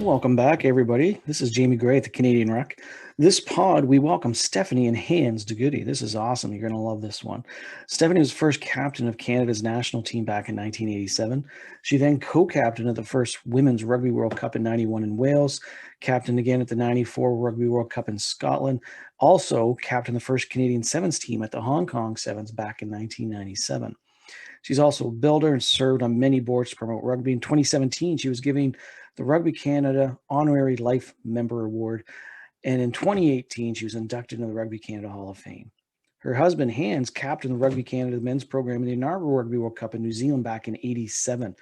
Welcome back, everybody. This is Jamie Gray at the Canadian Ruck. This pod, we welcome Stephanie and Hands de Goede. This is awesome. You're going to love this one. Stephanie was first captain of Canada's national team back in 1987. She then co-captained at the first Women's Rugby World Cup in 91 in Wales, captained again at the 94 Rugby World Cup in Scotland, also captained the first Canadian Sevens team at the Hong Kong Sevens back in 1997. She's also a builder and served on many boards to promote rugby. In 2017, she was giving the Rugby Canada Honorary Life Member Award. And in 2018, she was inducted into the Rugby Canada Hall of Fame. Her husband, Hans, captained the Rugby Canada men's program in the inaugural Rugby World Cup in New Zealand back in '87.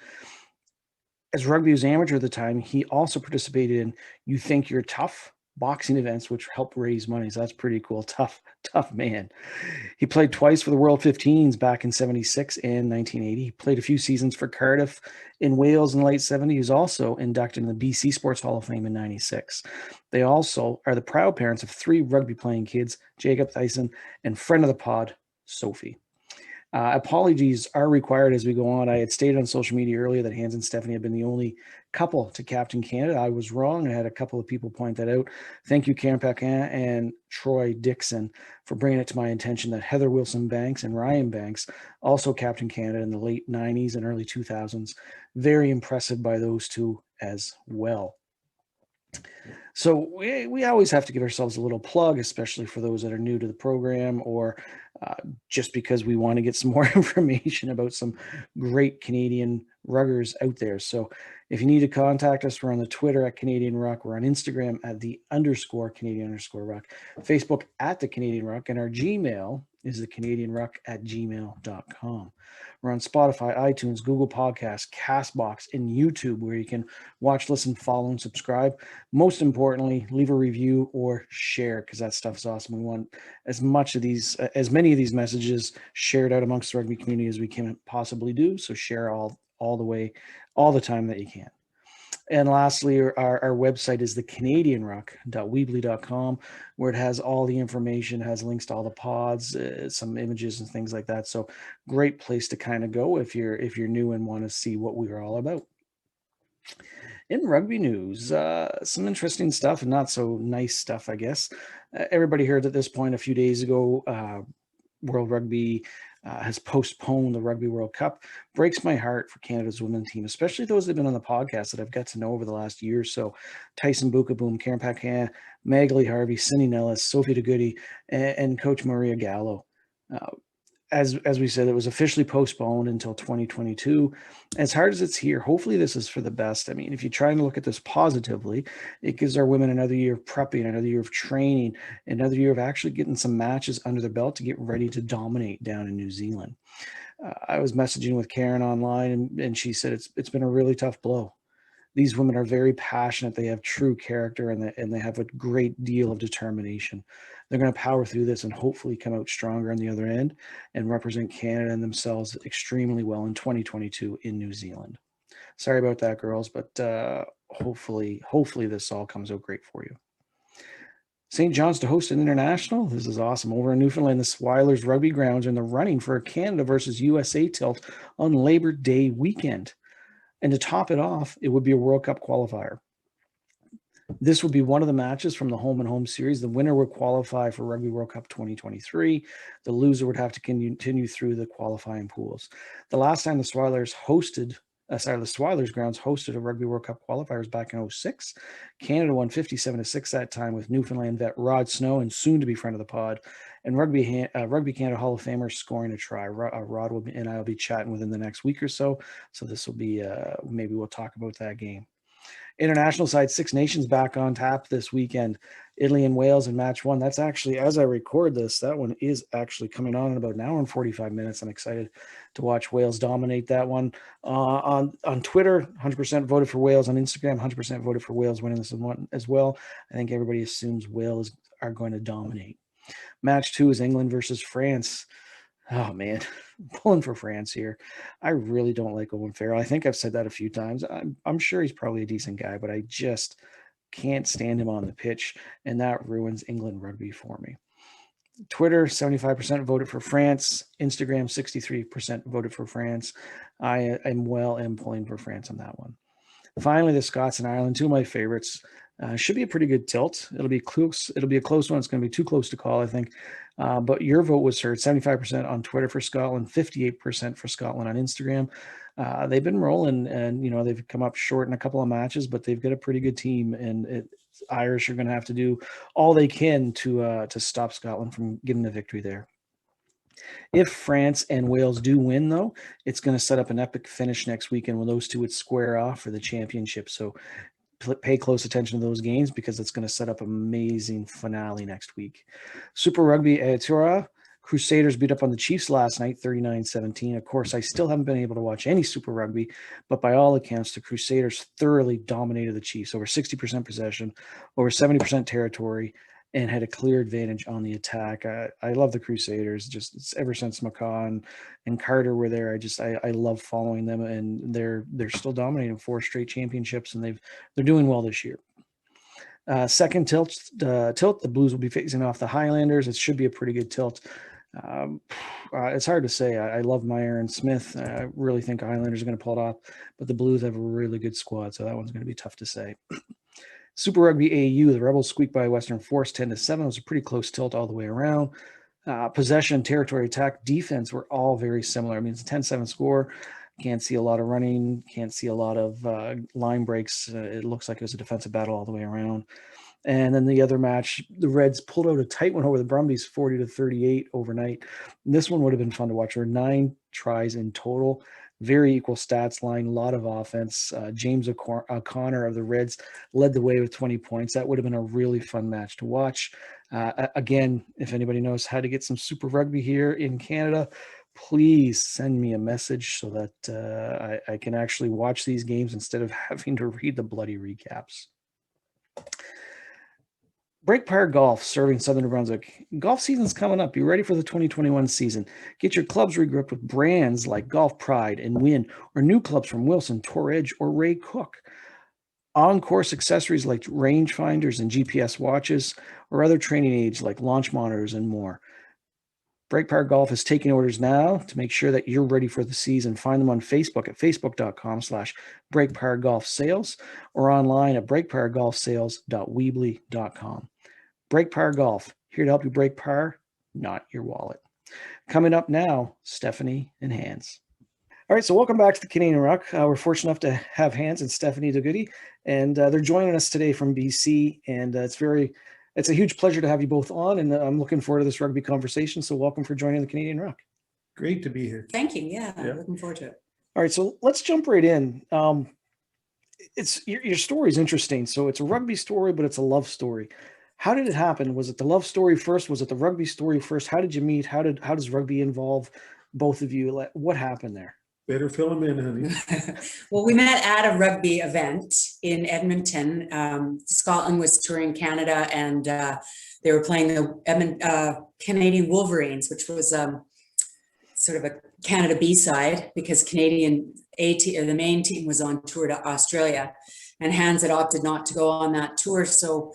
As rugby was amateur at the time, he also participated in You Think You're Tough boxing events, which helped raise money. So that's pretty cool. Tough man. He played twice for the World 15s back in '76 and 1980. He played a few seasons for Cardiff in Wales in the late '70s. He was also inducted in the BC Sports Hall of Fame in '96. They also are the proud parents of 3 rugby playing kids, Jacob Tyson and friend of the pod, Sophie. Apologies are required as we go on. I had stated on social media earlier that Hans and Stephanie have been the only couple to captain Canada. I was wrong. I had a couple of people point that out. Thank you, Karen Paquin and Troy Dixon, for bringing it to my attention that Heather Wilson-Banks and Ryan Banks also captained Canada in the late 90s and early 2000s. Very impressive by those two as well. So we always have to give ourselves a little plug, especially for those that are new to the program or just because we want to get some more information about some great Canadian ruggers out there. So if you need to contact us, we're on the Twitter at Canadian Ruck. We're on Instagram at the _Canadian_Ruck, Facebook at the Canadian Ruck, and our Gmail is the CanadianRuck@gmail.com. We're on Spotify, iTunes, Google Podcasts, CastBox, and YouTube, where you can watch, listen, follow, and subscribe. Most importantly, leave a review or share, because that stuff's awesome. We want as many of these messages shared out amongst the rugby community as we can possibly do. So share all the time that you can. And lastly, our website is the CanadianRuck.weebly.com, where it has all the information, has links to all the pods, some images and things like that. So great place to kind of go if you're new and want to see what we are all about. In rugby news, some interesting stuff and not so nice stuff, I guess. Everybody heard at this point a few days ago, World Rugby has postponed the Rugby World Cup. Breaks my heart for Canada's women's team, especially those that have been on the podcast that I've got to know over the last year or so. Tyson Bukaboom, Karen Paquin, Magali Harvey, Cindy Nellis, Sophie de Goede, and Coach Maria Gallo. As we said, it was officially postponed until 2022. As hard as it's here, hopefully this is for the best. I mean, if you're trying to look at this positively, it gives our women another year of prepping, another year of training, another year of actually getting some matches under their belt to get ready to dominate down in New Zealand. I was messaging with Karen online, and she said it's been a really tough blow. These women are very passionate. They have true character, and they have a great deal of determination. They're going to power through this and hopefully come out stronger on the other end and represent Canada and themselves extremely well in 2022 in New Zealand. Sorry about that, girls, but hopefully this all comes out great for you. St. John's to host an international. This is awesome. Over in Newfoundland, the Sweilers Rugby Grounds are in the running for a Canada versus USA tilt on Labor Day weekend. And to top it off, it would be a World Cup qualifier. This would be one of the matches from the home and home series. The winner would qualify for Rugby World Cup 2023. The loser would have to continue through the qualifying pools. The last time the Sweilers grounds hosted a Rugby World Cup qualifier was back in 2006. Canada won 57-6 that time with Newfoundland vet Rod Snow and soon to be friend of the pod, and Rugby Canada Hall of Famer scoring a try. Rod and I will be chatting within the next week or so. So this will be maybe we'll talk about that game. International side, Six Nations back on tap this weekend. Italy and Wales in match 1. That's actually, as I record this, that one is actually coming on in about an hour and 45 minutes. I'm excited to watch Wales dominate that one. On Twitter, 100% voted for Wales. On Instagram, 100% voted for Wales winning this one as well. I think everybody assumes Wales are going to dominate. Match 2 is England versus France. Oh, man, pulling for France here. I really don't like Owen Farrell. I think I've said that a few times. I'm sure he's probably a decent guy, but I just can't stand him on the pitch, and that ruins England rugby for me. Twitter, 75% voted for France. Instagram, 63% voted for France. I am pulling for France on that one. Finally, the Scots and Ireland, two of my favorites. Should be a pretty good tilt. It'll be close. It'll be a close one. It's going to be too close to call, I think. But your vote was heard. 75% on Twitter for Scotland, 58% for Scotland on Instagram. They've been rolling, and they've come up short in a couple of matches, but they've got a pretty good team, and Irish are going to have to do all they can to stop Scotland from getting the victory there. If France and Wales do win, though, it's going to set up an epic finish next weekend when those two would square off for the championship. So pay close attention to those games because it's going to set up an amazing finale next week. Super Rugby Aotearoa. Crusaders beat up on the Chiefs last night, 39-17. Of course, I still haven't been able to watch any Super Rugby, but by all accounts, the Crusaders thoroughly dominated the Chiefs, over 60% possession, over 70% territory, and had a clear advantage on the attack. I love the Crusaders. Just ever since McCaw and Carter were there, I love following them, and they're still dominating 4 straight championships, and they're doing well this year. Second tilt, the Blues will be facing off the Highlanders. It should be a pretty good tilt. It's hard to say. I love Meyer and Smith. I really think Highlanders are going to pull it off, but the Blues have a really good squad, so that one's going to be tough to say. Super Rugby AU, the Rebels squeaked by Western Force 10-7. It was a pretty close tilt all the way around. Possession, territory, attack, defense were all very similar. I mean, it's a 10-7 score. Can't see a lot of running. Can't see a lot of line breaks. It looks like it was a defensive battle all the way around. And then the other match, the Reds pulled out a tight one over the Brumbies, 40-38 overnight. And this one would have been fun to watch. There were 9 tries in total. Very equal stats line, a lot of offense. James O'Connor of the Reds led the way with 20 points. That would have been a really fun match to watch. Again, if anybody knows how to get some Super Rugby here in Canada, please send me a message so that I can actually watch these games instead of having to read the bloody recaps. Breakpire Golf serving Southern New Brunswick. Golf season's coming up. Be ready for the 2021 season. Get your clubs regrouped with brands like Golf Pride and Win, or new clubs from Wilson, Tour Edge, or Ray Cook. On-course accessories like rangefinders and GPS watches, or other training aids like launch monitors and more. Breakpire Golf is taking orders now to make sure that you're ready for the season. Find them on Facebook at facebook.com/breakpiregolfsales or online at breakpiregolfsales.weebly.com. Breakpire Golf, here to help you break par, not your wallet. Coming up now, Stephanie and Hans. All right, so welcome back to the Canadian Ruck. We're fortunate enough to have Hans and Stephanie de Goede, and they're joining us today from BC, and it's a huge pleasure to have you both on, and I'm looking forward to this rugby conversation, so welcome for joining the Canadian Ruck. Great to be here. Thank you. Yeah, looking forward to it. All right, so let's jump right in. It's your story is interesting. So it's a rugby story, but it's a love story. How did it happen? Was it the love story first? Was it the rugby story first? How did you meet? How does rugby involve both of you? What happened there? Better fill them in, honey. Well, we met at a rugby event in Edmonton. Scotland was touring Canada, and they were playing the Canadian Wolverines, which was sort of a Canada B-side, because Canadian A team, or the main team, was on tour to Australia, and Hans had opted not to go on that tour. So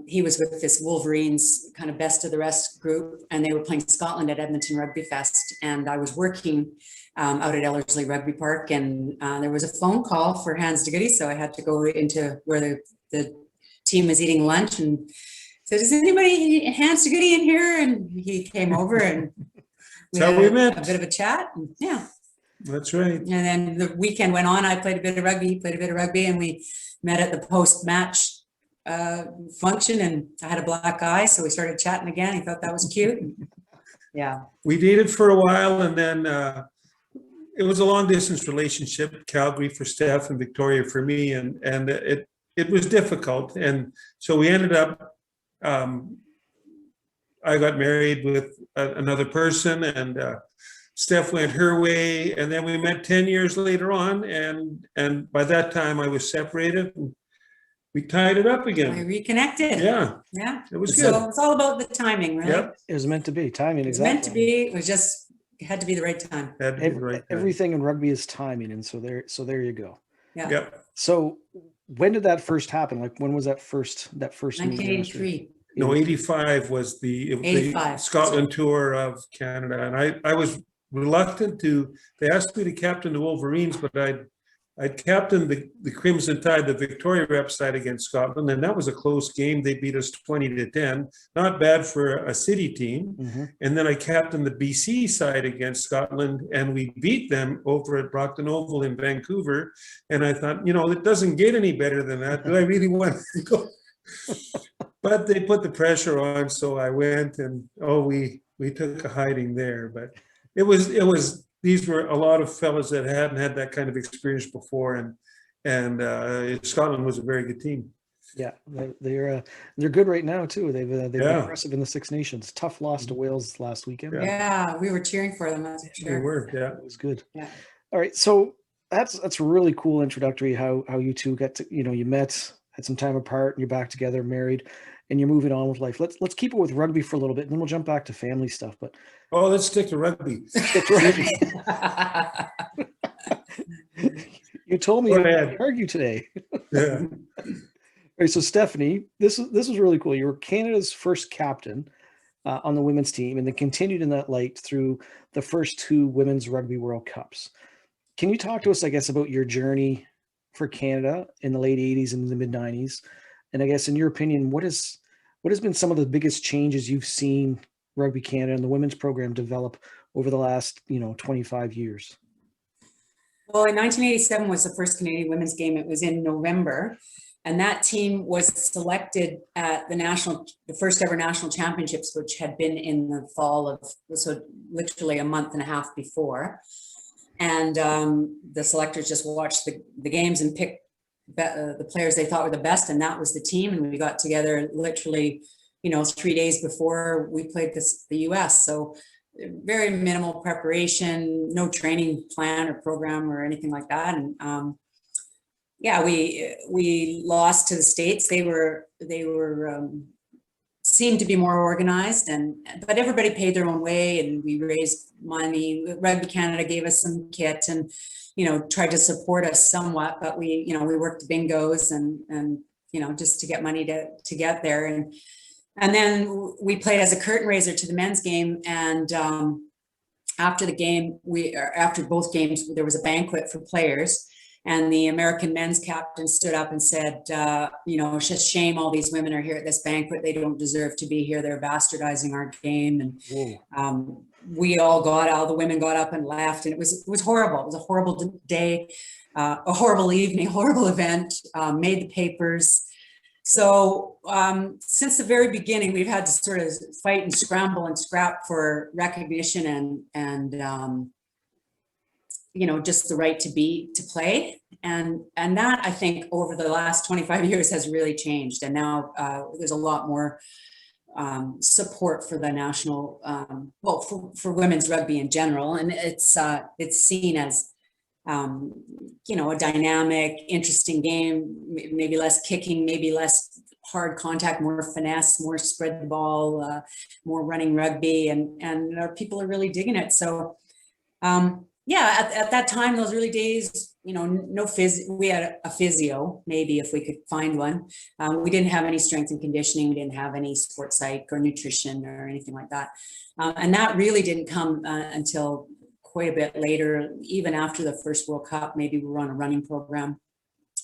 he was with this Wolverines kind of best of the rest group, and they were playing Scotland at Edmonton Rugby Fest. And I was working out at Ellerslie Rugby Park, and there was a phone call for Hans de Goede, so I had to go into where the team was eating lunch and said, "Is anybody Hans de Goede in here?" And he came over, and we had a bit of a chat. And, yeah, that's right. And then the weekend went on. I played a bit of rugby, he played a bit of rugby, and we met at the post-match function, and I had a black eye, so we started chatting again. He thought that was cute. Yeah, we dated for a while, and then it was a long distance relationship, Calgary for Steph and Victoria for me, and it was difficult, and so we ended up I got married with another person, and Steph went her way, and then we met 10 years later on, and by that time I was separated, and we tied it up again. we reconnected. Yeah, it was good. So it's all about the timing, right? Yep. It was meant to be timing. It was Exactly. meant to be. It was just, it had to be the right time. Had to be the right time. Everything in rugby is timing, and so there you go. Yeah. Yep. So when did that first happen? Like, when was that first meeting? 1983. No, 85 was the 85. Scotland tour of Canada. And I was reluctant to, they asked me to captain the Wolverines, but I captained the Crimson Tide, the Victoria rep side against Scotland, and that was a close game. They beat us 20-10. Not bad for a city team. Mm-hmm. And then I captained the BC side against Scotland, and we beat them over at Brockton Oval in Vancouver. And I thought, it doesn't get any better than that. Do I really want to go? But they put the pressure on, so I went, and we took a hiding there. But it was these were a lot of fellas that hadn't had that kind of experience before, and Scotland was a very good team. Yeah, they're good right now too. They've been Yeah. impressive in the Six Nations. Tough loss to Wales last weekend. Yeah, we were cheering for them, that's for They sure. were, yeah. It was good. Yeah. All right, so that's really cool introductory. How you two got to you met, had some time apart, and you're back together, married, and you're moving on with life. Let's keep it with rugby for a little bit, and then we'll jump back to family stuff. But Oh, let's stick to rugby. it's rugby. You told me Go you ahead. argue today. Yeah. All right, so Stephanie, this was really cool. You were Canada's first captain on the women's team, and then continued in that light through the first two Women's Rugby World Cups. Can you talk to us, I guess, about your journey for Canada in the late 80s and the mid 90s? And I guess, in your opinion, what has been some of the biggest changes you've seen Rugby Canada and the women's program develop over the last 25 years? Well, in 1987 was the first Canadian women's game. It was in November. And that team was selected at the first ever national championships, which had been in the fall of, so literally a month and a half before. And the selectors just watched the games and picked the players they thought were the best. And that was the team. And we got together literally, 3 days before we played the US. So very minimal preparation, no training plan or program or anything like that. And yeah, we lost to the States. They were seemed to be more organized, but everybody paid their own way, and we raised money. Rugby Canada gave us some kit, and tried to support us somewhat. But we worked bingos and just to get money to get there, and then we played as a curtain raiser to the men's game. And after the game, after both games, there was a banquet for players. And the American men's captain stood up and said, it's just shame all these women are here at this banquet. They don't deserve to be here. They're bastardizing our game. And we all the women got up and left. And it was horrible. It was a horrible day, a horrible evening, horrible event, made the papers. So since the very beginning, we've had to sort of fight and scramble and scrap for recognition and just the right to play. And that, I think, over the last 25 years has really changed. And now there's a lot more support for the national, for women's rugby in general. And it's seen as, a dynamic, interesting game, maybe less kicking, maybe less hard contact, more finesse, more spread the ball, more running rugby, and our people are really digging it. So, yeah, at that time, those early days, no we had a physio, maybe if we could find one. We didn't have any strength and conditioning. We didn't have any sports psych or nutrition or anything like that. And that really didn't come until quite a bit later, even after the first World Cup. Maybe we were on a running program,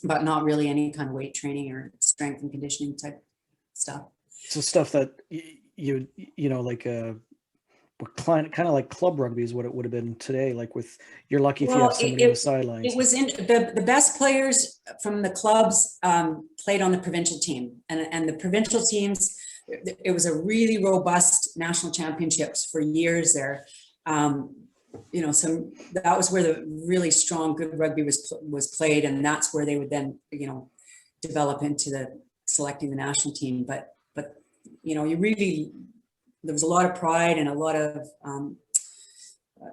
but not really any kind of weight training or strength and conditioning type stuff. So stuff that kind of like club rugby is what it would have been today. Like you're lucky if you have somebody on the sidelines. It was in the best players from the clubs played on the provincial team, and the provincial teams. It was a really robust national championships for years there. So that was where the really strong, good rugby was played, and that's where they would then, develop into selecting the national team. But there was a lot of pride and a lot of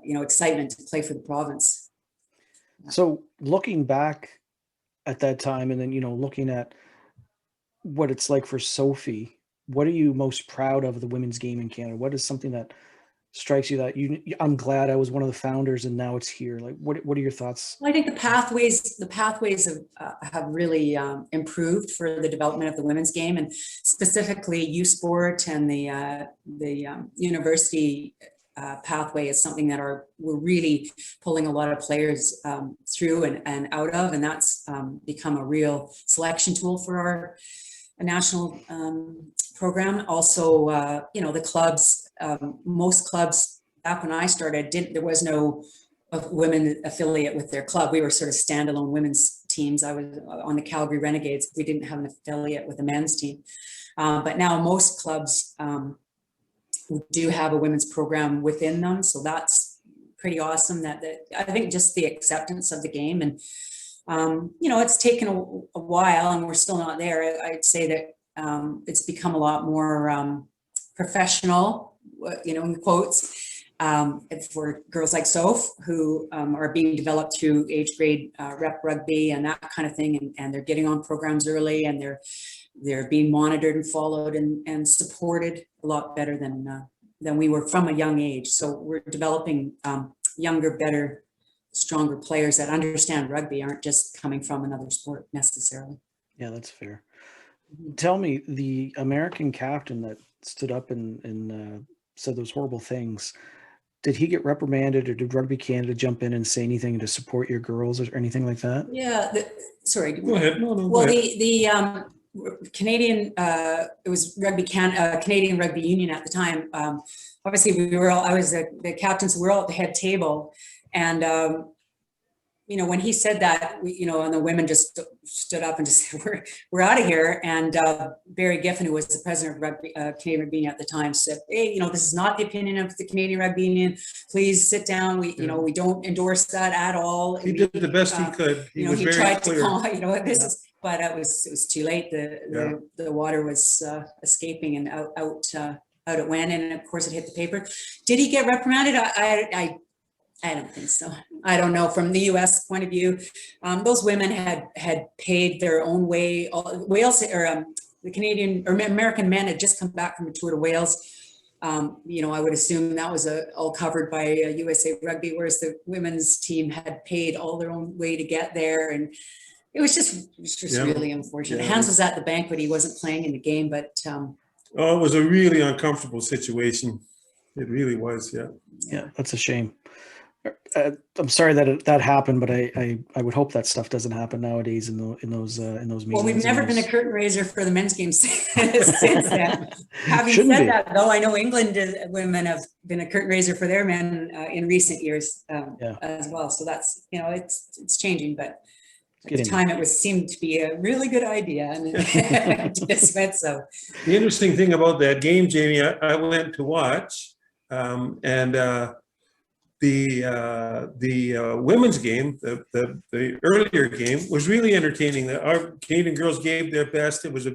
excitement to play for the province. So looking back at that time, and then looking at what it's like for Sophie, what are you most proud of the women's game in Canada? What is something that strikes you that I'm glad I was one of the founders and now it's here? Like, what are your thoughts? Well, I think the pathways have really improved for the development of the women's game, and specifically U Sport and the university pathway is something that we're really pulling a lot of players through and out of, and that's become a real selection tool for our national program. Also, the clubs, most clubs back when I started, there was no women affiliate with their club. We were sort of standalone women's teams. I was on the Calgary Renegades. We didn't have an affiliate with the men's team. But now most clubs do have a women's program within them. So that's pretty awesome that I think just the acceptance of the game. And, it's taken a while and we're still not there. I'd say that it's become a lot more professional, in quotes, for girls like Soph, who are being developed through age grade rep rugby and that kind of thing. And they're getting on programs early, and they're being monitored and followed and supported a lot better than we were from a young age. So we're developing younger, better, stronger players that understand rugby, aren't just coming from another sport necessarily. Yeah, that's fair. Tell me, the American captain that stood up and said those horrible things, did he get reprimanded, or did Rugby Canada jump in and say anything to support your girls or anything like that? Yeah, sorry. Go ahead. No, well, go ahead. the Canadian, it was Canadian Rugby Union at the time. Obviously, I was the captain, so we were all at the head table. And, when he said that, and the women just stood up and just said, we're out of here. And Barry Giffen, who was the president of Canadian Rugby Union at the time, said, hey, this is not the opinion of the Canadian Rugby Union. Please sit down. We don't endorse that at all. He did the best he could. He was he very tried clear. to call, this is, but it was too late. The water was escaping, and out it went. And of course it hit the paper. Did he get reprimanded? I don't think so. I don't know. From the U.S. point of view, those women had paid their own way. Wales, or the Canadian or American men had just come back from a tour to Wales. I would assume that was all covered by USA Rugby, whereas the women's team had paid all their own way to get there, and it was just really unfortunate. Yeah. Hans was at the banquet; he wasn't playing in the game, but it was a really uncomfortable situation. It really was. Yeah. Yeah, that's a shame. I'm sorry that happened, but I would hope that stuff doesn't happen nowadays in those meetings. Well, we've never been a curtain raiser for the men's games since then. Having said that, though, I know England women have been a curtain raiser for their men in recent years as well. So that's it's changing, but at the time it seemed to be a really good idea, and it just went so. The interesting thing about that game, Jamie, I went to watch, the women's game, the earlier game, was really entertaining. Our Canadian girls gave their best. It was a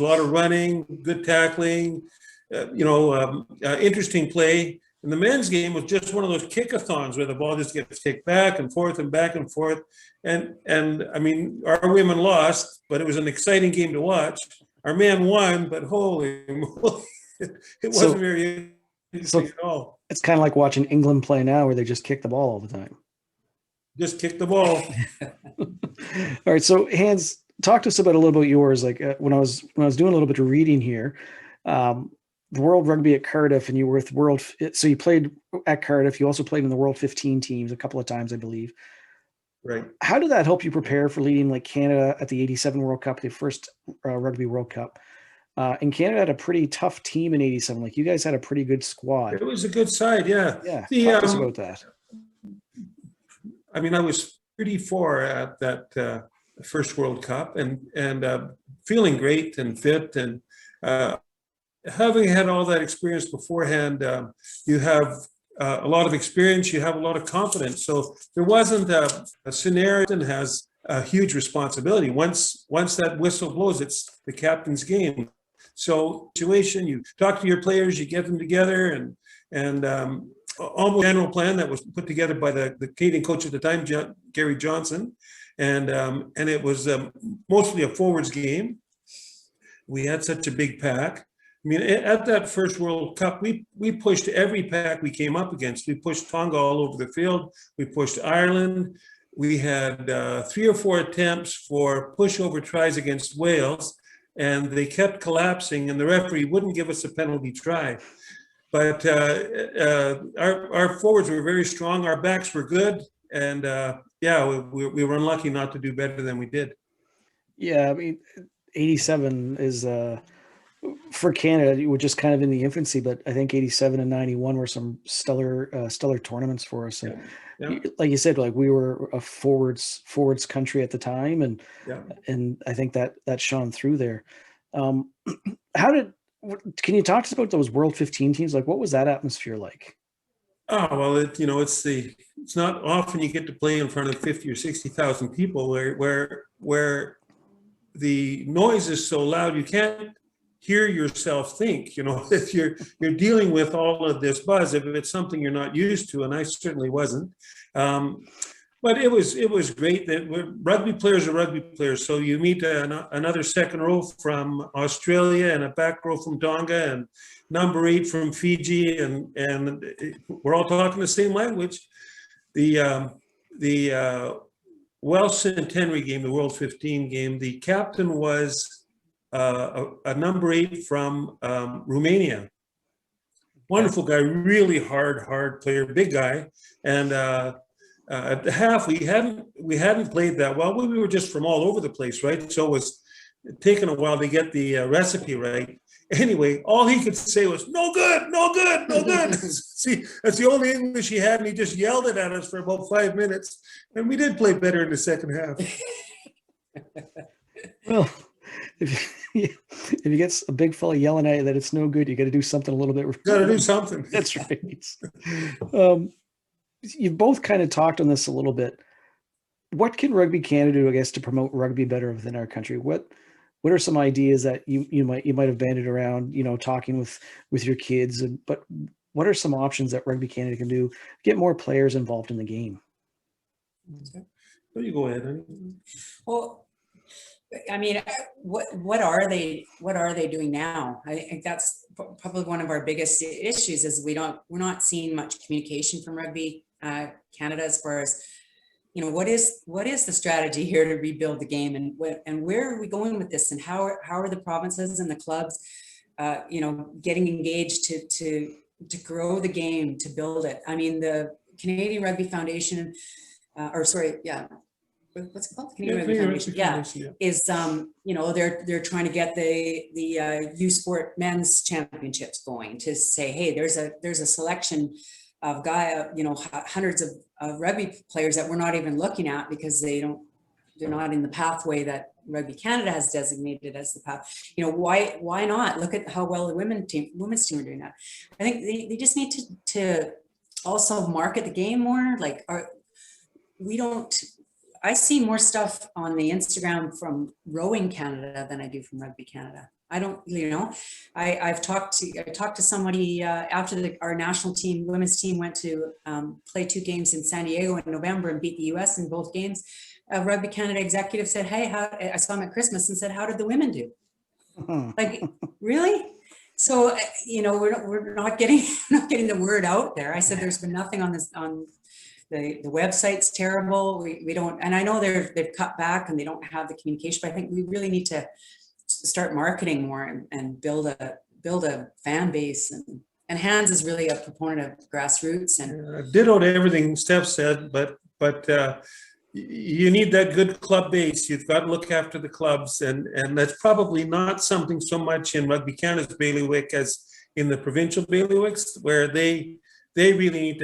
lot of running, good tackling, interesting play. And the men's game was just one of those kick-a-thons where the ball just gets kicked back and forth and back and forth. And I mean, our women lost, but it was an exciting game to watch. Our men won, but holy moly, it wasn't very interesting at all. It's kind of like watching England play now, where they just kick the ball all the time. Just kick the ball. All right. So Hans, talk to us about a little bit yours. Like when I was doing a little bit of reading here, the World Rugby at Cardiff, and you were with so you played at Cardiff. You also played in the World 15 teams a couple of times, I believe. Right. How did that help you prepare for leading like Canada at the 87 World Cup, the first Rugby World Cup? And Canada had a pretty tough team in 87. Like you guys had a pretty good squad. It was a good side, yeah. Yeah. Talk to us about that. I mean, I was 34 at that first World Cup, and feeling great and fit, and having had all that experience beforehand, you have a lot of experience, you have a lot of confidence. So there wasn't a scenario that has a huge responsibility. Once that whistle blows, it's the captain's game. So situation, you talk to your players, you get them together, and almost general plan that was put together by the Canadian coach at the time, Gary Johnson, and it was mostly a forwards game. We had such a big pack. I mean, at that first World Cup, we pushed every pack we came up against. We pushed Tonga all over the field. We pushed Ireland. We had 3 or 4 attempts for pushover tries against Wales, and they kept collapsing, and the referee wouldn't give us a penalty try. but our forwards were very strong. Our backs were good, and yeah, we were unlucky not to do better than we did. Yeah, I mean, 87 is for Canada, we're just kind of in the infancy, but I think 87 and 91 were some stellar tournaments for us. And Yeah. like you said, like we were a forwards country at the time, and Yeah. I think that shone through there. Can you talk to us about those World 15 teams? Like, what was that atmosphere like? Oh, well, it's not often you get to play in front of 50 or 60,000 people where the noise is so loud you can't hear yourself think. If you're dealing with all of this buzz, if it's something you're not used to, and I certainly wasn't. But it was great that rugby players are rugby players. So you meet another second row from Australia and a back row from Tonga and number 8 from Fiji, and we're all talking the same language. The Welsh Centenary game, the World 15 game, the captain was a number 8 from Romania. Wonderful guy, really hard player, big guy, and at the half, we hadn't played that well. We were just from all over the place, right? So it was taking a while to get the recipe right. Anyway, all he could say was, "No good, no good, no good." See, that's the only English he had, and he just yelled it at us for about 5 minutes. And we did play better in the second half. Well, if you get a big fella yelling at you that it's no good, you got to do something a little bit. Got to do something. That's right. You've both kind of talked on this a little bit. What can Rugby Canada do, I guess, to promote rugby better within our country? What are some ideas that you might have banded around, talking with your kids, but what are some options that Rugby Canada can do to get more players involved in the game? Well, you go ahead, honey. Well, I mean, what are they doing now? I think that's probably one of our biggest issues is we're not seeing much communication from Rugby Canada as far as, what is the strategy here to rebuild the game, and where are we going with this, and how are the provinces and the clubs, getting engaged to grow the game, to build it. I mean, the Canadian Rugby Foundation, what's it called? Canadian Rugby Foundation. Yeah, is they're trying to get the U Sport men's championships going, to say, hey, there's a selection of hundreds of rugby players that we're not even looking at because they're not in the pathway that Rugby Canada has designated as the path. Why not look at how well the women's team are doing that? I think they just need to also market the game more. Like, I see more stuff on the Instagram from Rowing Canada than I do from Rugby Canada. I don't, I talked to somebody after our national team, women's team, went to play 2 games in San Diego in November and beat the US in both games. A Rugby Canada executive said, hey, I saw him at Christmas and said, how did the women do? Like, really? So, we're not getting the word out there. I said, there's been nothing on this, on the website's terrible. We don't, and I know they've cut back and they don't have the communication, but I think we really need to start marketing more and build a fan base. And Hans is really a proponent of grassroots. And ditto to everything Steph said, but you need that good club base. You've got to look after the clubs, and that's probably not something so much in Rugby Canada's bailiwick as in the provincial bailiwicks, where they really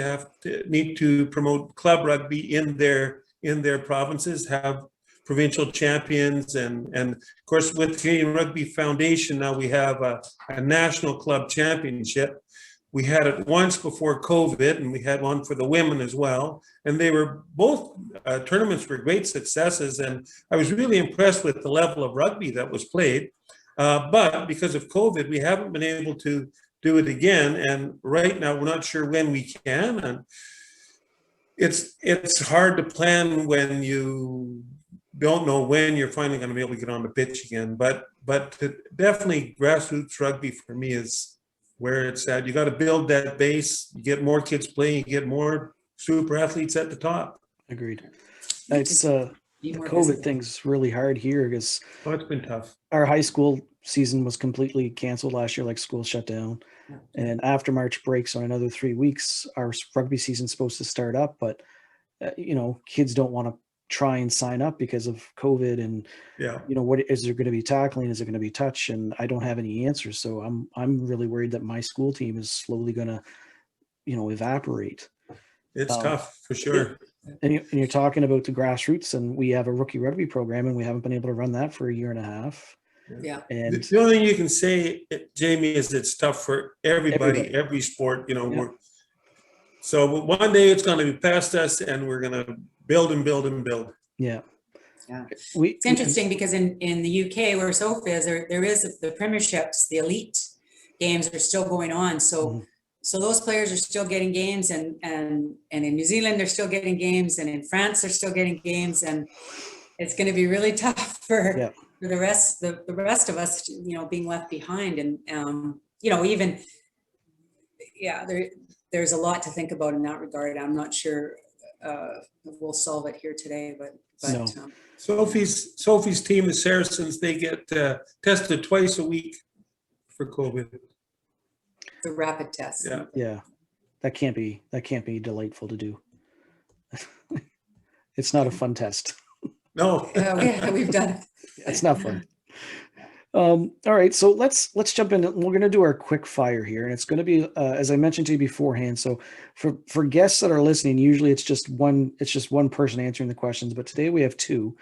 need to promote club rugby in their provinces, have provincial champions, and of course with Canadian Rugby Foundation now we have a national club championship. We had it once before COVID, and we had one for the women as well, and they were both tournaments were great successes, and I was really impressed with the level of rugby that was played, but because of COVID we haven't been able to do it again, and right now we're not sure when we can, and it's hard to plan when you don't know when you're finally going to be able to get on the pitch again. But definitely grassroots rugby for me is where it's at. You got to build that base, you get more kids playing, you get more super athletes at the top. Agreed. It's the COVID thing's really hard here because it's been tough. Our high school season was completely canceled last year, like school shut down. And after March break, so in another 3 weeks, our rugby season's supposed to start up, but kids don't want to try and sign up because of COVID and Yeah. what is there going to be tackling? Is there going to be touch? And I don't have any answers. So I'm really worried that my school team is slowly going to, evaporate. It's tough for sure. And you're talking about the grassroots, and we have a rookie rugby program, and we haven't been able to run that for a year and a half. Yeah. And The only thing you can say, Jamie, is it's tough for everybody. Everybody. Every sport, Yeah. So one day it's going to be past us, and we're going to build and build and build. yeah, Yeah. we It's interesting because in the UK where SOFA is, there is the premierships, the elite games are still going on. So those players are still getting games, and in New Zealand they're still getting games, and in France they're still getting games, and it's going to be really tough for the rest of us, being left behind. And even there's a lot to think about in that regard. I'm not sure we'll solve it here today, but No. Sophie's team, the Saracens, they get tested twice a week for COVID. the rapid test. Yeah. that can't be delightful to do. It's not a fun test. No. We've done it. It's not fun. All right, so let's jump in. We're going to do our quick fire here, and it's going to be as I mentioned to you beforehand. So for guests that are listening, usually it's just one person answering the questions, but today we have two.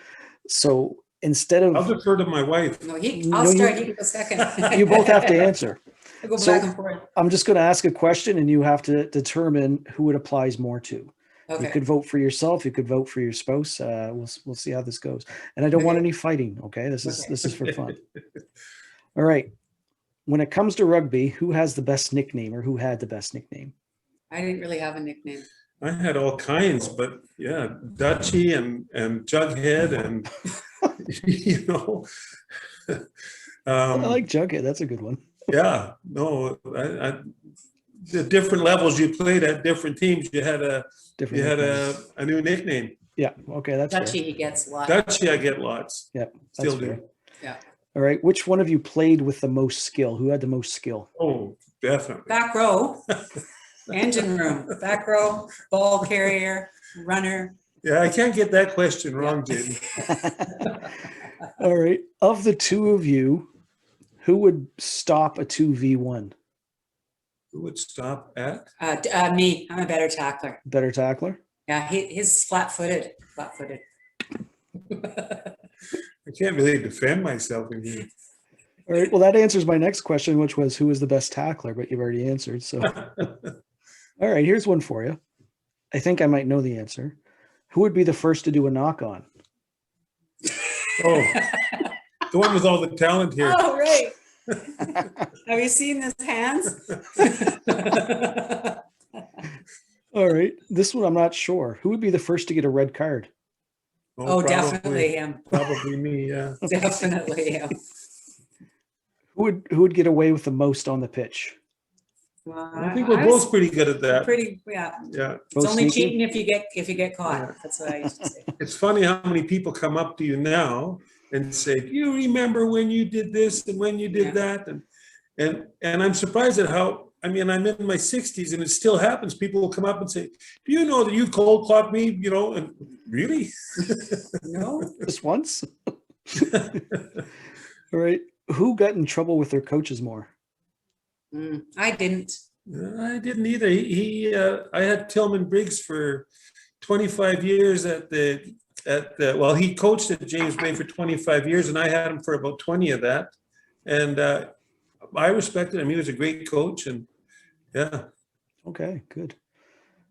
So instead of I'll defer to my wife. No, I'll start. You can go second. you both have to answer. We'll go So- back and forth. I'm just going to ask a question, and you have to determine who it applies more to. You Okay. could vote for yourself. You could vote for your spouse. We'll see how this goes. And I don't want any fighting. Okay, this is for fun. All right. When it comes to rugby, who has the best nickname, or who had the best nickname? I didn't really have a nickname. I had all kinds, but yeah, Dutchie and Jughead and I like Jughead. That's a good one. yeah, no, the different levels you played at different teams, you had a new nickname. Yeah. Okay, that's fair. Dutchie, he gets a lot. Dutchie, I get lots. Yep. Still That's fair. do. Yeah. All right. Which one of you played with the most skill? Who had the most skill? Oh, definitely. Back row, engine room, back row, ball carrier, runner. Yeah, I can't get that question wrong, Jamie. All right. Of the two of you, who would stop a 2v1? Who would stop at? Me, I'm a better tackler. Better tackler? Yeah, he's flat-footed. I can't really defend myself in here. All right. Well, that answers my next question, which was who was the best tackler, but you've already answered. So, all right, here's one for you. I think I might know the answer. Who would be the first to do a knock on? Oh, the one with all the talent here. Oh, right. Have you seen his hands? All right. This one I'm not sure. Who would be the first to get a red card? Oh, definitely him. Probably me, yeah. Definitely him. Who would get away with the most on the pitch? Well, I think we're both pretty good at that. yeah. Yeah. It's Both only sneaky? cheating if you get caught. Yeah. That's what I used to say. It's funny how many people come up to you now and say, "Do you remember when you did this and when you did that?" And I'm surprised at how, I mean, I'm in my 60s and it still happens. People will come up and say, "Do you know that you cold clocked me?" And really? No. Just once? All right. Who got in trouble with their coaches more? I didn't. I didn't either. I had Tillman Briggs for 25 years well, he coached at James Bay for 25 years and I had him for about 20 of that. And I respected him. He was a great coach and yeah. Okay, good.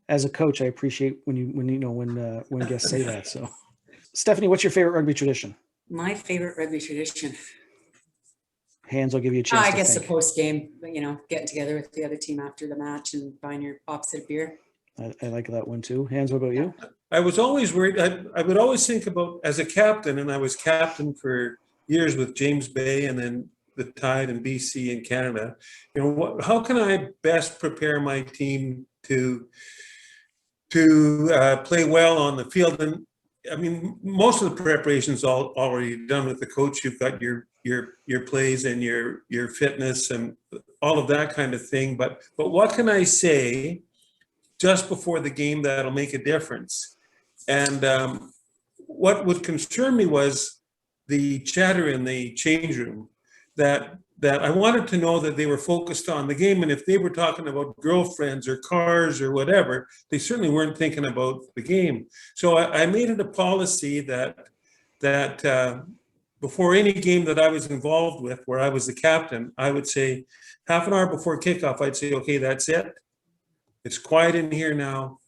As a coach, I appreciate when guests say that. So, Stephanie, what's your favorite rugby tradition? My favorite rugby tradition. Hands, I'll give you a chance. I to guess the think. post game, getting together with the other team after the match and buying your opposite beer. I like that one too. Hands, what about you? I was always worried. I would always think about as a captain, and I was captain for years with James Bay and then the Tide and BC in Canada. How can I best prepare my team to play well on the field? And I mean, most of the preparation's already done with the coach. You've got your your plays and your fitness and all of that kind of thing. But what can I say just before the game that'll make a difference? And what would concern me was the chatter in the change room, that I wanted to know that they were focused on the game. And if they were talking about girlfriends or cars or whatever, they certainly weren't thinking about the game. So I made it a policy that before any game that I was involved with, where I was the captain, I would say half an hour before kickoff, I'd say, okay, that's it. It's quiet in here now.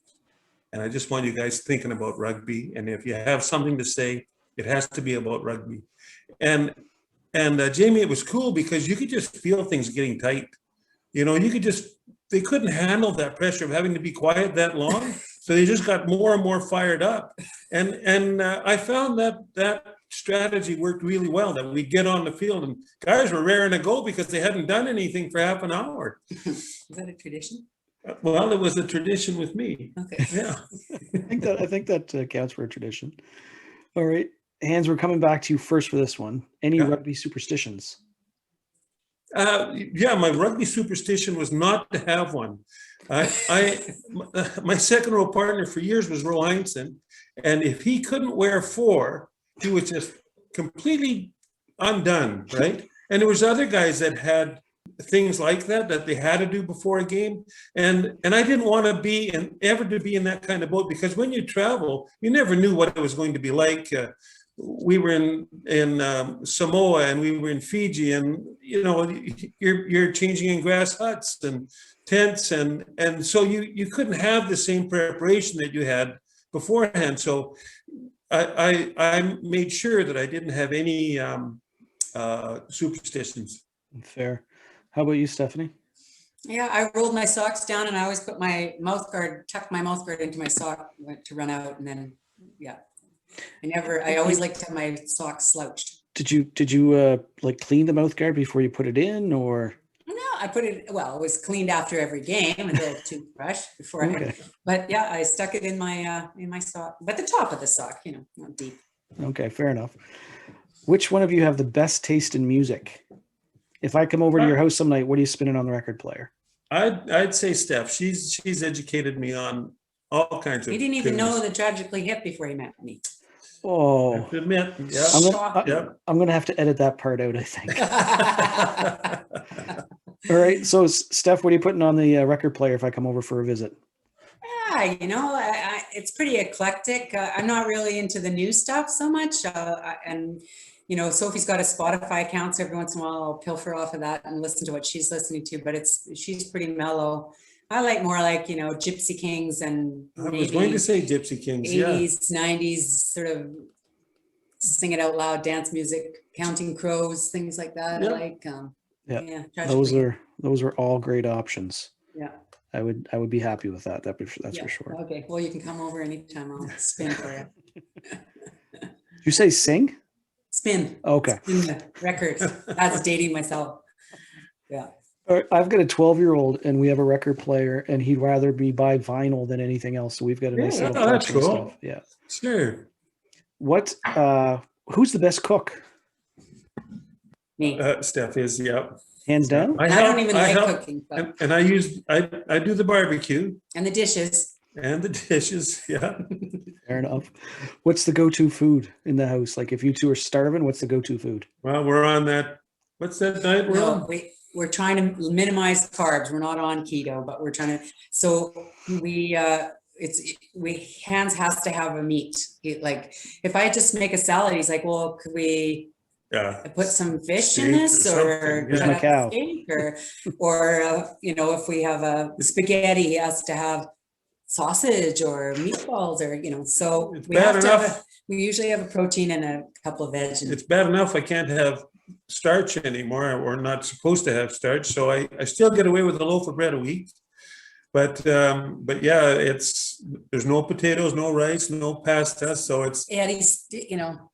And I just want you guys thinking about rugby. And if you have something to say, it has to be about rugby. And Jamie, it was cool because you could just feel things getting tight. You know, they couldn't handle that pressure of having to be quiet that long. So they just got more and more fired up. And I found that strategy worked really well, that we get on the field and guys were raring to go because they hadn't done anything for half an hour. Is that a tradition? Well, it was a tradition with me. Okay. Yeah. I think that counts for a tradition. All right. Hans, we're coming back to you first for this one. Any rugby superstitions? Yeah, my rugby superstition was not to have one. My second row partner for years was Ro Heinsohn, and if he couldn't wear 4, he was just completely undone, right? And there was other guys that had things like that they had to do before a game, and I didn't want to be ever be in that kind of boat, because when you travel, you never knew what it was going to be like. We were in Samoa, and we were in Fiji, and you know, you're changing in grass huts and tents, and so you couldn't have the same preparation that you had beforehand. So I made sure that I didn't have any superstitions. Fair. How about you, Stephanie? Yeah, I rolled my socks down, and I always put my tuck my mouth guard into my sock to run out, and then yeah. I always like to have my socks slouched. Did you like clean the mouth guard before you put it in, or? No, I put it, well, it was cleaned after every game, a little toothbrush before Okay. but yeah, I stuck it in my sock, but the top of the sock, you know, not deep. Okay, fair enough. Which one of you have the best taste in music? If I come over to your house some night, what are you spinning on the record player? I'd say Steph. She's educated me on all kinds of. He didn't even tunes. know the Tragically Hip before he met me. I Oh, have to admit, yeah. I'm gonna have to edit that part out, I think. All right. So, Steph, what are you putting on the record player if I come over for a visit? Yeah, you know, it's pretty eclectic. I'm not really into the new stuff so much, and you know, Sophie's got a Spotify account, so every once in a while I'll pilfer off of that and listen to what she's listening to. But she's pretty mellow. I like more like, you know, Gypsy Kings and I was going to say Gypsy Kings, 80s, 90s, sort of sing it out loud, dance music, Counting Crows, things like that. Yep. I like, Yeah. Tragically Hip. Those are all great options. Yeah. I would be happy with that. That's Yeah. for sure. Okay. Well, you can come over anytime. I'll spin for you. Did you say sing? Spin. Okay. Spin the record. That's dating myself. Yeah. All right, I've got a 12-year-old, and we have a record player, and he'd rather be buy vinyl than anything else. So we've got a nice Yeah, little that's collection of cool. stuff. Yeah. Sure. What? Who's the best cook? Me. Steph is, yeah. Hands down. I don't even like cooking, but And I do the barbecue and the dishes. and the dishes. Yeah. Fair enough. What's the go-to food in the house? Like if you two are starving, what's the go-to food? Well, we're on that. What's that diet we're No, on? we're trying to minimize carbs. We're not on keto, but we're trying to. So Hans has to have a meat. Like if I just make a salad, he's like, well, could we Yeah. put some fish Steak in or this, or something. Here's cut my up cow. steak, or you know, if we have a spaghetti, he has to have sausage or meatballs, or you know. So It's we bad have to have enough. we usually have a protein and a couple of veg. And It's bad enough I can't have starch anymore. We're not supposed to have starch, so I still get away with a loaf of bread a week. But yeah, there's no potatoes, no rice, no pasta, so it's. yeah, he's, you know,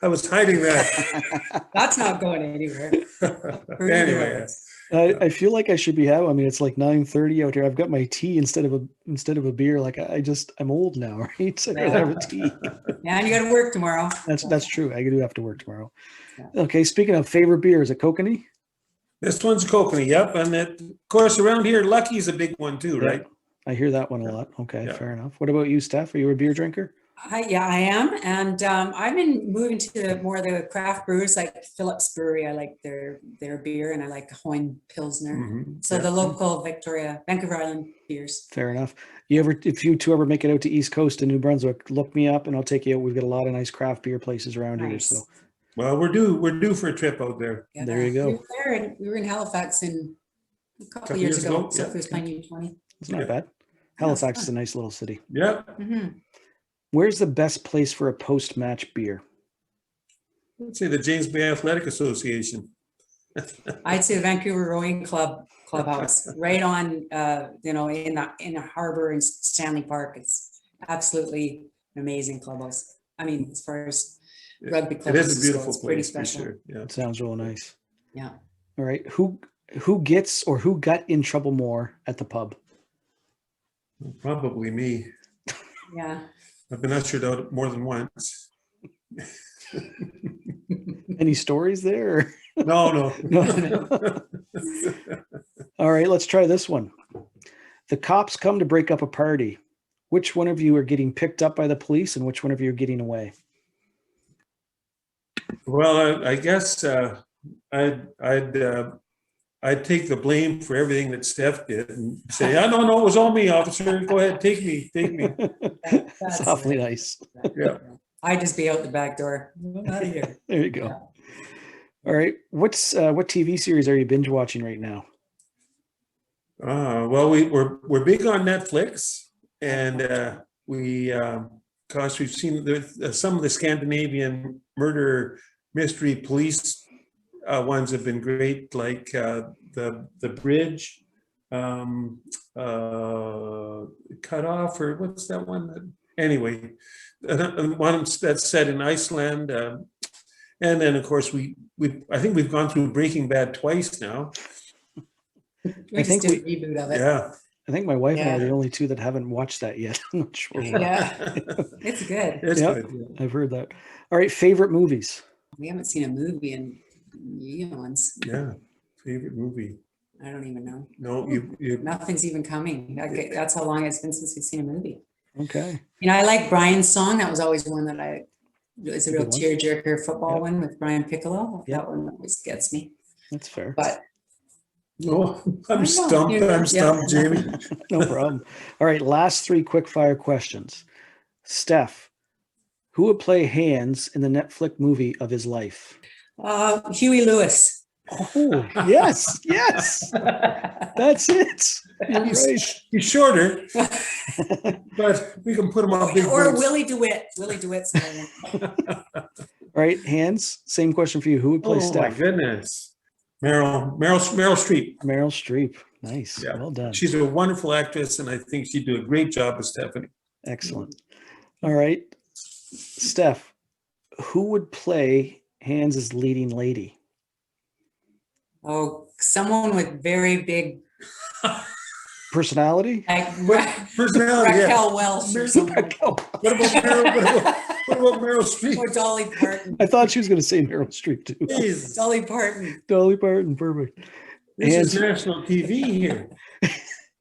I was hiding that. that's not going anywhere. For either of Anyway, us. I feel like I should be having. I mean, it's like 9:30 out here. I've got my tea instead of a beer. Like I'm old now, right? So I gotta have a tea. Yeah, and you got to work tomorrow. That's true. I do have to work tomorrow. Yeah. Okay. Speaking of favorite beer, is it Kokanee? This one's Kokanee, yep. And of course, around here, Lucky's a big one too, Yeah. right? I hear that one a lot. Okay, Yeah. fair enough. What about you, Steph? Are you a beer drinker? Yeah, I am. And I've been moving to more of the craft brews like Phillips Brewery. I like their beer, and I like Hoyne Pilsner. Mhm, So yeah. the local Vancouver Island beers. Fair enough. If you two ever make it out to East Coast to New Brunswick, look me up and I'll take you out. We've got a lot of nice craft beer places around here. Nice. So Well, we're due for a trip out there. Yeah, There you go. We were in Halifax a couple Couple of years years ago. ago, So yeah. it was playing U20. it's not Yeah. bad. Halifax is a nice little city. Yeah, Mhm. Where's the best place for a post-match beer? let's say the James Bay Athletic Association. I'd say the Vancouver Rowing Clubhouse, right on, in the harbor in Stanley Park. It's absolutely an amazing clubhouse. I mean, as far as rugby It clubhouses is a go, beautiful it's pretty place for special. sure. Yeah. It sounds real nice. Yeah. All right. Who gets or who got in trouble more at the pub? Probably me. Yeah. I've been ushered out more than once. Any stories there? or- No. No. All right, let's try this one. The cops come to break up a party. Which one of you are getting picked up by the police and which one of you are getting away? Well, I guess I'd take the blame for everything that Steph did and say, no, it was all me, officer. Go ahead, take me. That's That's awfully it. nice. Yeah. I'd just be out the back door. I'm out of here. There you go. Yeah. All right. What TV series are you binge watching right now? Well, we're big on Netflix, and we've seen some of the Scandinavian murder mystery police ones have been great, like the Bridge, Cut Off, or what's that one? Anyway, one that's set in Iceland, and then of course I think we've gone through Breaking Bad twice now. We just did a reboot of it. Yeah. I think my wife and I are Yeah. the only two that haven't watched that yet. I'm not sure why. Yeah, it's good. It's Yep. good. I've heard that. All right. Favorite movies? We haven't seen a movie in eons. Yeah. Favorite movie. I don't even know. No, you Nothing's even coming. That's how long it's been since we've seen a movie. Okay. I like Brian's song. That was always one that it's a real Good one. tearjerker football Yep. one with Brian Piccolo. Yep. That one always gets me. That's fair. But Oh, I I'm know, stumped. you know, I'm yeah. stumped, Jamie. No problem. All right. Last three quick fire questions. Steph, who would play Hans in the Netflix movie of his life? Huey Lewis. Oh, yes. Yes. That's it. You're right. He's shorter, but we can put him on big Or boots. Willie DeWitt. Willie DeWitt's name. All right. Hans, same question for you. Who would play Oh my Steph? goodness. Meryl Streep. Meryl Streep. Nice. Yeah. Well done. She's a wonderful actress, and I think she'd do a great job as Stephanie. Excellent. All right. Steph, who would play Hans's leading lady? Oh, someone with very big, Personality? like Personality, yeah. Raquel Welch or something. Oh, What about Meryl Streep? Or Dolly Parton. I thought she was going to say Meryl Streep too. Jeez, Dolly Parton. Dolly Parton, perfect. this is Hans, national TV here.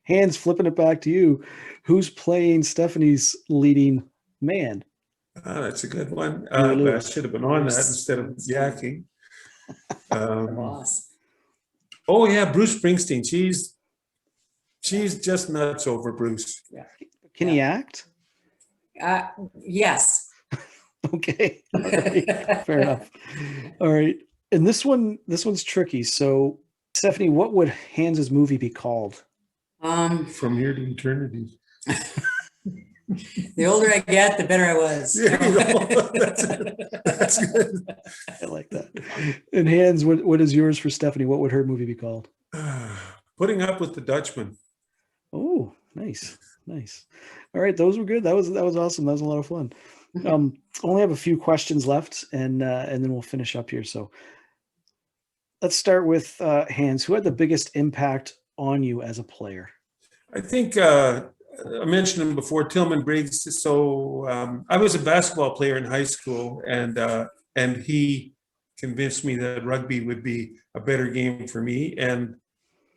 Hans, flipping it back to you. Who's playing Stephanie's leading man? That's a good one. Huey I Lewis. should have been on that instead of yakking. Boss. Oh yeah, Bruce Springsteen. She's just nuts over Bruce. Can he act? Yes. Okay. All right. Fair enough. All right. And this one's tricky. So, Stephanie, what would Hans's movie be called? From here to eternity. The older I get, the better I was. There you go. That's good. I like that. And Hans, what is yours for Stephanie? What would her movie be called? Putting Up with the Dutchman. Oh, nice. Nice. All right. Those were good. That was awesome. That was a lot of fun. Only have a few questions left and then we'll finish up here. So Let's start with Hans. Who had the biggest impact on you as a player? I think I mentioned him before, Tillman Briggs. So I was a basketball player in high school, and he convinced me that rugby would be a better game for me, and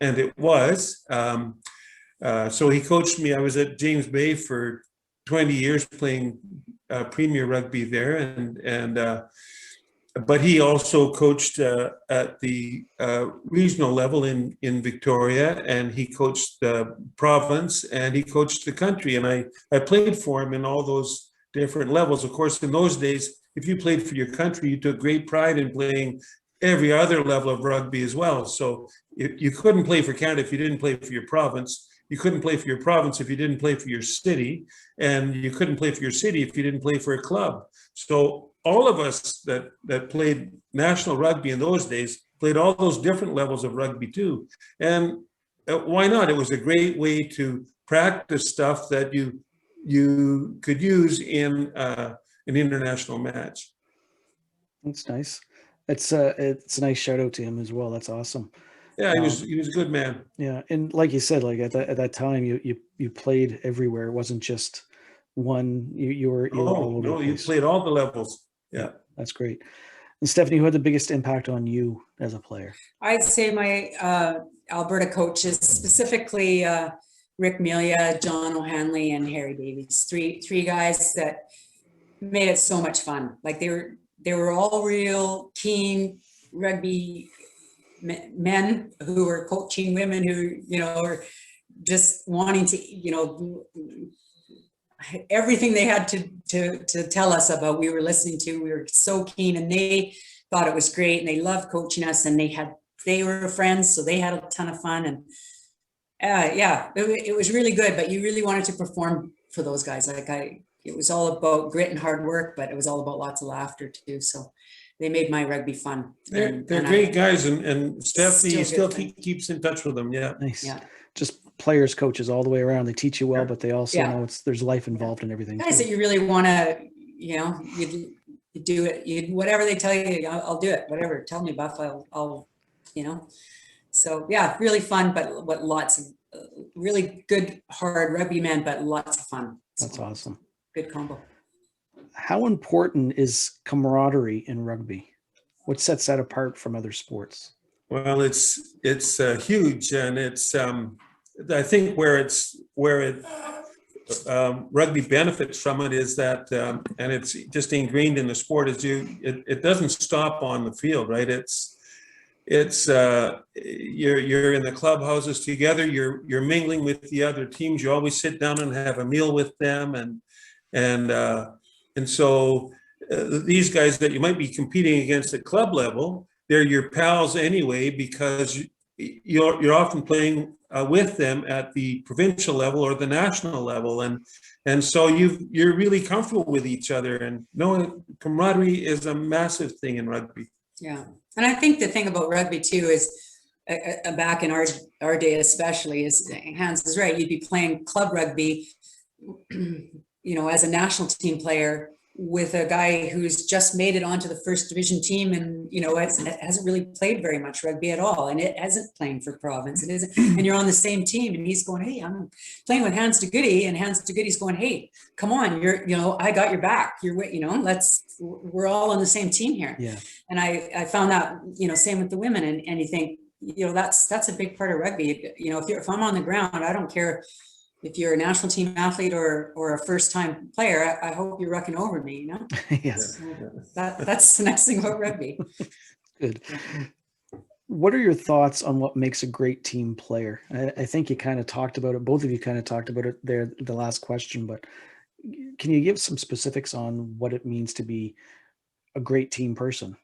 it was. So he coached me. I was at James Bay for 20 years playing premier rugby there, but he also coached at the regional level in Victoria, and he coached the province, and he coached the country. And I played for him in all those different levels. Of course, in those days, if you played for your country, you took great pride in playing every other level of rugby as well. So you couldn't play for Canada if you didn't play for your province. You couldn't play for your province if you didn't play for your city, and you couldn't play for your city if you didn't play for a club. So all of us that played national rugby in those days played all those different levels of rugby too. And why not? It was a great way to practice stuff that you could use in an international match. That's nice. It's a nice shout out to him as well. That's awesome. Yeah, he was a good man. Yeah, and like you said, like at that time, you played everywhere. It wasn't just one. You were all over the No, you place. played all the levels. Yeah. That's great. And Stephanie, who had the biggest impact on you as a player? I'd say my Alberta coaches, specifically Rick Melia, John O'Hanley, and Harry Davies. Three guys that made it so much fun. Like they were all real keen rugby men who were coaching women who, were just wanting to, everything they had to tell us about, we were listening to. We were so keen, and they thought it was great, and they loved coaching us, and they were friends, so they had a ton of fun. And it was really good, but you really wanted to perform for those guys. It was all about grit and hard work, but it was all about lots of laughter too. So they made my rugby fun. They're great guys, and Stephanie still keeps in touch with them. Yeah. Nice. Yeah. Just players, coaches all the way around. They teach you well, but they also know there's life involved in everything. Guys that you really want to, you do it. Whatever they tell you, I'll do it. Whatever. Tell me, Buff. I'll. So yeah, really fun, but lots of really good, hard rugby men, but lots of fun. That's awesome. Good combo. How important is camaraderie in rugby? What sets that apart from other sports? Well, it's huge, and it's I think where rugby benefits from it is that, and it's just ingrained in the sport, is it doesn't stop on the field, right? You're in the clubhouses together. You're mingling with the other teams. You always sit down and have a meal with them, and so these guys that you might be competing against at club level, they're your pals anyway, because you're often playing with them at the provincial level or the national level, and so you're really comfortable with each other, and camaraderie is a massive thing in rugby. Yeah, and I think the thing about rugby too is, back in our day especially, is Hans is right. You'd be playing club rugby, as a national team player with a guy who's just made it onto the first division team, and hasn't really played very much rugby at all, and it hasn't playing for province, and isn't, and you're on the same team, and he's going, hey, I'm playing with Hans de Goede, and Hans de Goode's going, hey, come on, I got your back, we're all on the same team here. Yeah. And I found that, same with the women, and you think, that's a big part of rugby. If I'm on the ground, I don't care if you're a national team athlete or a first-time player, I hope you're rucking over me, Yes. That's the nice thing about rugby. Good. What are your thoughts on what makes a great team player? I think you kind of talked about it. Both of you kind of talked about it there, the last question, but can you give some specifics on what it means to be a great team person?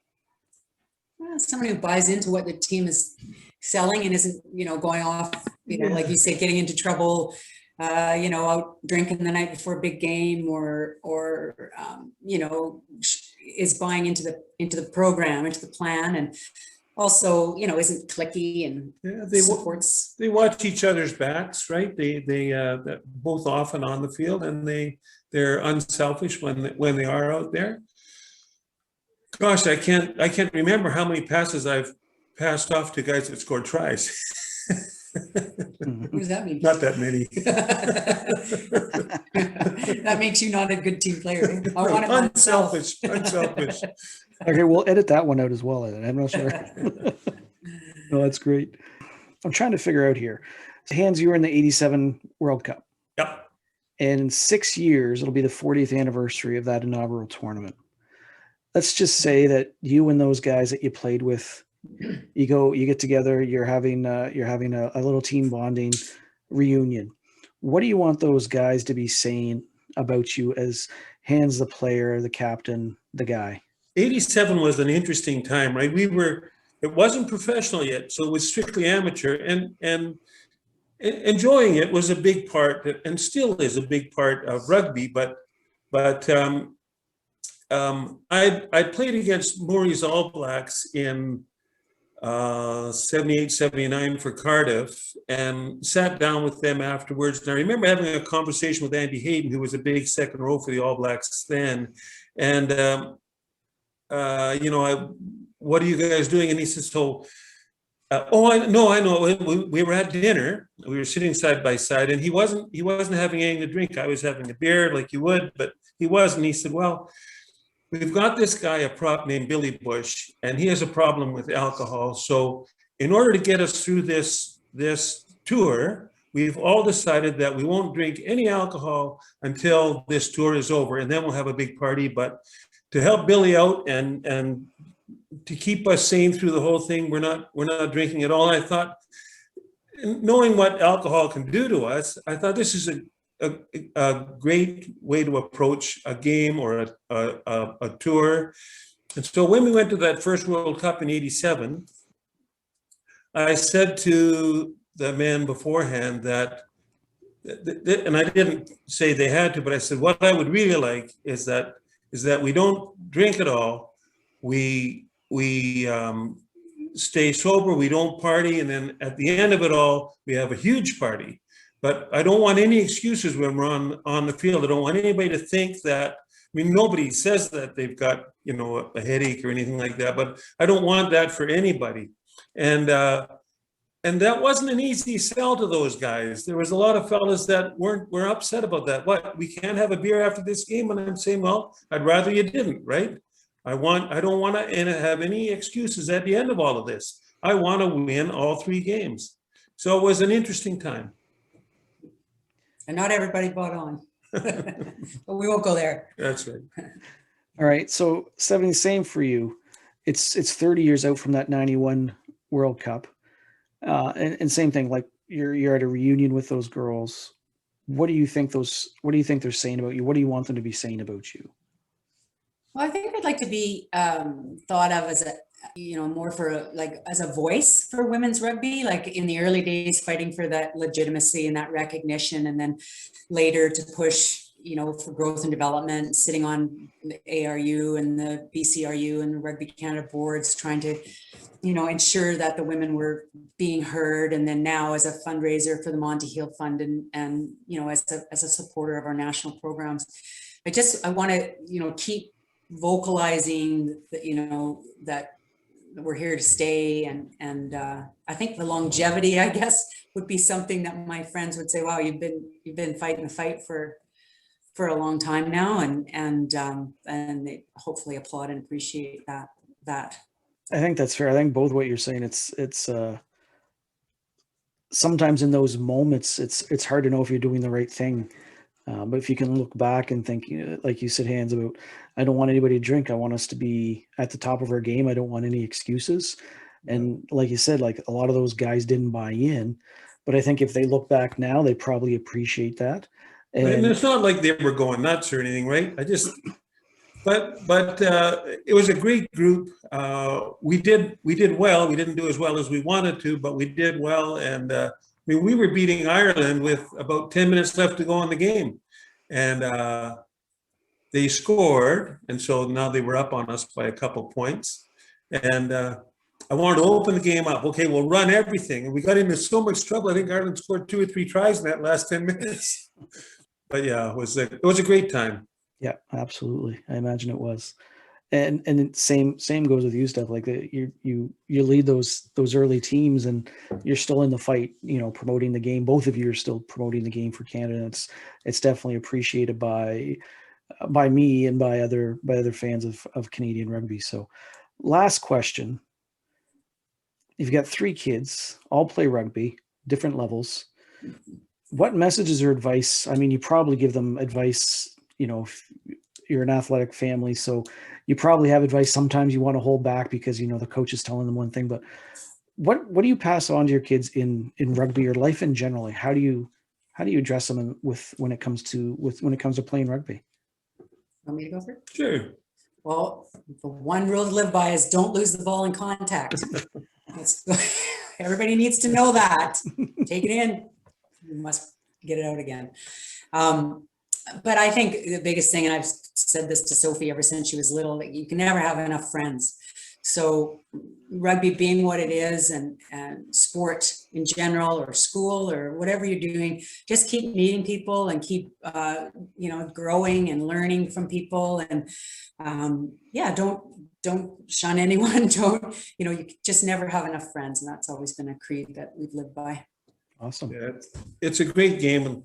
Well, someone who buys into what the team is selling and isn't, going off, like you say, getting into trouble, out drinking the night before a big game, or is buying into the program, into the plan, and also, isn't cliquey and supports. They watch each other's backs, right? They both off and on the field, and they're unselfish when they are out there. Gosh, I can't remember how many passes I've passed off to guys that scored tries. Mhm. What does that mean? Not that many. That makes you not a good team player. Eh? I want it myself. Unselfish. Okay, we'll edit that one out as well. I'm not sure. No, that's great. I'm trying to figure out here. So Hans, you were in the 87 World Cup. Yep. And in 6 years, it'll be the 40th anniversary of that inaugural tournament. Let's just say that you and those guys that you played with, you get together, you're having a little team bonding reunion. What do you want those guys to be saying about you as Hans, the player, the captain, the guy? 87 was an interesting time, right? It wasn't professional yet, so it was strictly amateur, and enjoying it was a big part, and still is a big part of rugby. But I played against Murray's All Blacks in 78, 79 for Cardiff, and sat down with them afterwards. And I remember having a conversation with Andy Hayden, who was a big second row for the All Blacks then, and what are you guys doing? And he says, so. I know. We were at dinner. We were sitting side by side, and he wasn't having anything to drink. I was having a beer like you would, but he wasn't. He said, well, we've got this guy, a prop named Billy Bush, and he has a problem with alcohol. So in order to get us through this tour, we've all decided that we won't drink any alcohol until this tour is over, and then we'll have a big party. But to help Billy out and to keep us sane through the whole thing, we're not drinking at all. I thought, knowing what alcohol can do to us, I thought this is a great way to approach a game or a tour. And so when we went to that first World Cup in 87, I said to the men beforehand that, and I didn't say they had to, but I said, what I would really like is that we don't drink at all. We stay sober, we don't party, and then at the end of it all, we have a huge party. But I don't want any excuses when we're on the field. I don't want anybody to think that, nobody says that they've got, a headache or anything like that, but I don't want that for anybody. And that wasn't an easy sell to those guys. There was a lot of fellas that were upset about that. What, we can't have a beer after this game? And I'm saying, well, I'd rather you didn't, right? I don't want to have any excuses at the end of all of this. I want to win all 3 games. So it was an interesting time. And not everybody bought on. But we won't go there. That's right. All right. So 70, same for you. It's 30 years out from that 91 World Cup. And same thing, like you're at a reunion with those girls. What do you think they're saying about you? What do you want them to be saying about you? Well, I think I'd like to be thought of as more for as a voice for women's rugby, like in the early days, fighting for that legitimacy and that recognition, and then later to push, for growth and development, sitting on the ARU and the BCRU and the Rugby Canada boards, trying to, ensure that the women were being heard. And then now as a fundraiser for the Monty Heal Fund and as a supporter of our national programs, I want to, keep vocalizing that, that we're here to stay. And I think the longevity, I guess, would be something that my friends would say, wow, you've been fighting the fight for a long time now. And they hopefully applaud and appreciate that. I think that's fair. I think both what you're saying, it's sometimes in those moments, it's hard to know if you're doing the right thing. But if you can look back and think, like you said, Hans, about, I don't want anybody to drink. I want us to be at the top of our game. I don't want any excuses. And like you said, like a lot of those guys didn't buy in, but I think if they look back now, they probably appreciate that. And it's not like they were going nuts or anything, right? But it was a great group. We did well. We didn't do as well as we wanted to, but we did well. And we were beating Ireland with about 10 minutes left to go in the game. And they scored. And so now they were up on us by a couple points. And I wanted to open the game up. Okay, we'll run everything. And we got into so much trouble. I think Ireland scored 2 or 3 tries in that last 10 minutes. But yeah, it was a great time. Yeah, absolutely. I imagine it was. And same goes with you, Steph. Like you lead those early teams, and you're still in the fight. Promoting the game. Both of you are still promoting the game for Canada. It's definitely appreciated by me and by other fans of Canadian rugby. So, last question: you've got 3 kids, all play rugby, different levels. What messages or advice? I mean, you probably give them advice. If you're an athletic family, so you probably have advice. Sometimes you want to hold back because the coach is telling them one thing. But what do you pass on to your kids in rugby or life in general? Like, how do you address them when it comes to playing rugby? Want me to go first? Sure. Well, the one rule to live by is don't lose the ball in contact. Everybody needs to know that. Take it in. You must get it out again. But I think the biggest thing, and I've said this to Sophie ever since she was little, that you can never have enough friends. So rugby being what it is, and sport in general, or school, or whatever you're doing, just keep meeting people and keep, growing and learning from people. And don't shun anyone. You just never have enough friends. And that's always been a creed that we've lived by. Awesome. Yeah, it's a great game, and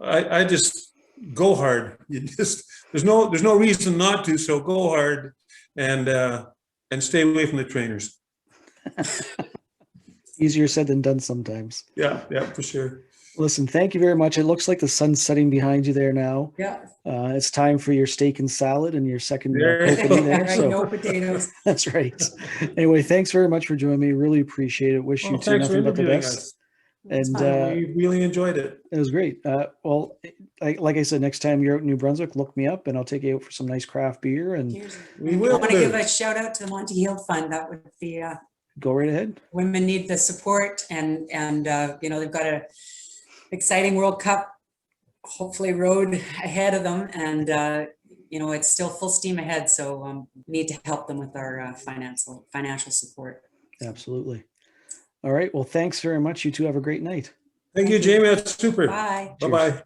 I just go hard. There's no reason not to. So go hard, and stay away from the trainers. Easier said than done sometimes. Yeah, for sure. Listen, thank you very much. It looks like the sun's setting behind you there now. Yeah. It's time for your steak and salad and your second There you Coke go. in there. So No potatoes. that's right. Anyway, thanks very much for joining me. Really appreciate it. Wish you two Thanks for nothing but the interviewing best. us. And We really enjoyed it. it was great. Well, like I said, next time you're out in New Brunswick, look me up and I'll take you out for some nice craft beer and We I will want to give do. a shout out to the Monty Heald Fund. That would be go right ahead. women need the support, and they've got a exciting World Cup hopefully road ahead of them, and it's still full steam ahead. So need to help them with our financial support. Absolutely. All right. Well, thanks very much. You two have a great night. Thank you, Jamie. That's super. Bye. Bye-bye.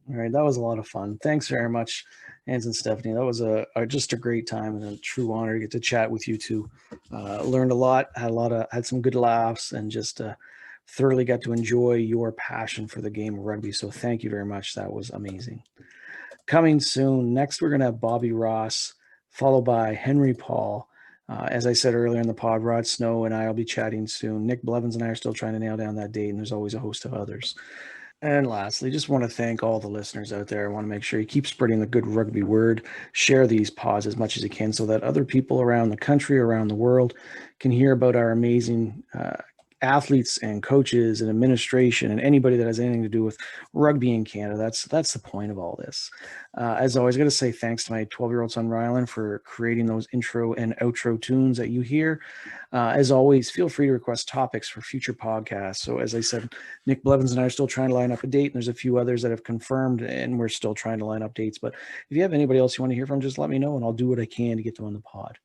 All right. That was a lot of fun. Thanks very much, Hans and Stephanie. That was just a great time and a true honor to get to chat with you two. Learned a lot, had some good laughs, and just thoroughly got to enjoy your passion for the game of rugby. So thank you very much. That was amazing. Coming soon. Next, we're going to have Bobby Ross, followed by Henry Paul. As I said earlier in the pod, Rod Snow and I will be chatting soon. Nick Blevins and I are still trying to nail down that date, and there's always a host of others. And lastly, just want to thank all the listeners out there. I want to make sure you keep spreading the good rugby word. Share these pods as much as you can so that other people around the country, around the world, can hear about our amazing athletes and coaches and administration and anybody that has anything to do with rugby in Canada. That's the point of all this. As always, I got to say thanks to my 12-year-old son Rylan for creating those intro and outro tunes that you hear. As always, feel free to request topics for future podcasts. So as I said, Nick Blevins and I are still trying to line up a date, and there's a few others that have confirmed, and we're still trying to line up dates. But if you have anybody else you want to hear from, just let me know and I'll do what I can to get them on the pod.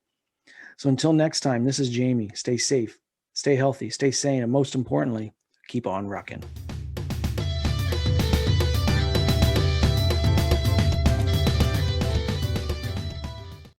So until next time, this is Jamie. Stay safe, stay healthy, stay sane, and most importantly, keep on rucking.